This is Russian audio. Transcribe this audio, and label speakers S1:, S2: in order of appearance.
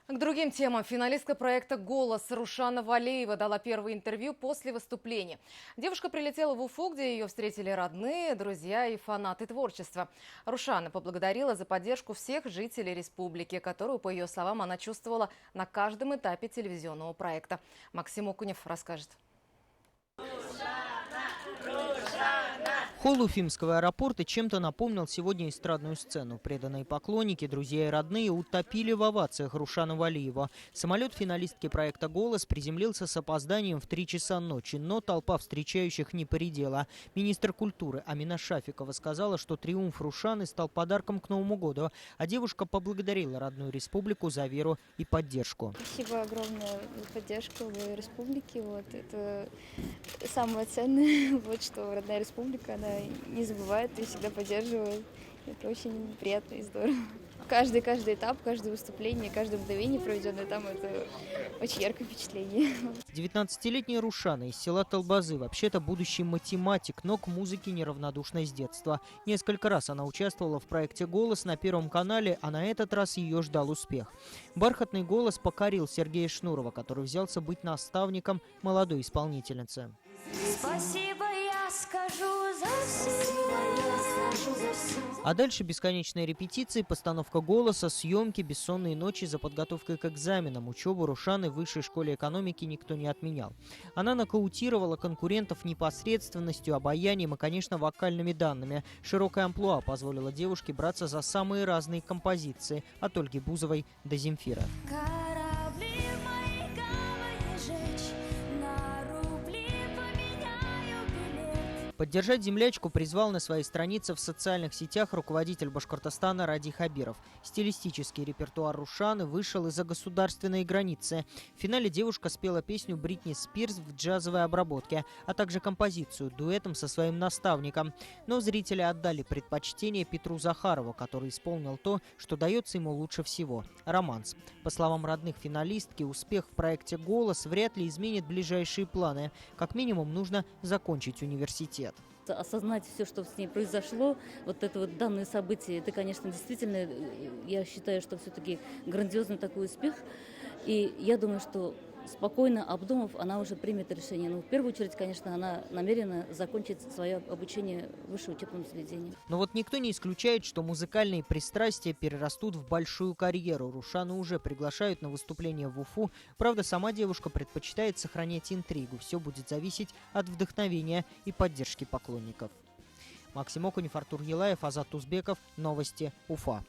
S1: К другим темам. Финалистка проекта «Голос» Рушана Валеева дала первое интервью после выступления. Девушка прилетела в Уфу, где ее встретили родные, друзья и фанаты творчества. Рушана поблагодарила за поддержку всех жителей республики, которую, по ее словам, она чувствовала на каждом этапе телевизионного проекта. Максим Окунев расскажет.
S2: Холл Уфимского аэропорта чем-то напомнил сегодня эстрадную сцену. Преданные поклонники, друзья и родные утопили в овациях Рушана Валеева. Самолет финалистки проекта «Голос» приземлился с опозданием в 3 часа ночи, но толпа встречающих не поредела. Министр культуры Амина Шафикова сказала, что триумф Рушаны стал подарком к Новому году, а девушка поблагодарила родную республику за веру и поддержку.
S3: Спасибо огромное за поддержку в республике. Это самое ценное, что родная республика, она не забывает и всегда поддерживает. Это очень приятно и здорово. Каждый этап, каждое выступление, каждое мгновение, проведенное там, это очень яркое впечатление.
S2: 19-летняя Рушана из села Талбазы вообще-то будущий математик, но к музыке неравнодушна с детства. Несколько раз она участвовала в проекте «Голос» на Первом канале, а на этот раз ее ждал успех. Бархатный голос покорил Сергея Шнурова, который взялся быть наставником молодой исполнительницы.
S4: Спасибо, я скажу за все.
S2: А дальше бесконечные репетиции, постановка голоса, съемки, бессонные ночи за подготовкой к экзаменам. Учебу Рушаны в высшей школе экономики никто не отменял. Она нокаутировала конкурентов непосредственностью, обаянием и, конечно, вокальными данными. Широкая амплуа позволила девушке браться за самые разные композиции, от Ольги Бузовой до Земфира.
S4: Корабли в моей гавани жечь, на рубли поменяю билет.
S2: Поддержать землячку призвал на своей странице в социальных сетях руководитель Башкортостана Ради Хабиров. Стилистический репертуар Рушаны вышел из-за государственной границы. В финале девушка спела песню Бритни Спирс в джазовой обработке, а также композицию дуэтом со своим наставником. Но зрители отдали предпочтение Петру Захарову, который исполнил то, что дается ему лучше всего – романс. По словам родных финалистки, успех в проекте «Голос» вряд ли изменит ближайшие планы. Как минимум нужно закончить университет.
S5: Осознать все, что с ней произошло, данное событие, это, конечно, действительно, я считаю, что все-таки грандиозный такой успех. И я думаю, что спокойно обдумав, она уже примет решение. Но в первую очередь, конечно, она намерена закончить свое обучение в высшем учебном заведении.
S2: Но вот никто не исключает, что музыкальные пристрастия перерастут в большую карьеру. Рушану уже приглашают на выступление в Уфу. Правда, сама девушка предпочитает сохранять интригу. Все будет зависеть от вдохновения и поддержки поклонников. Максим Окунев, Артур Елаев, Азат Тузбеков. Новости Уфа.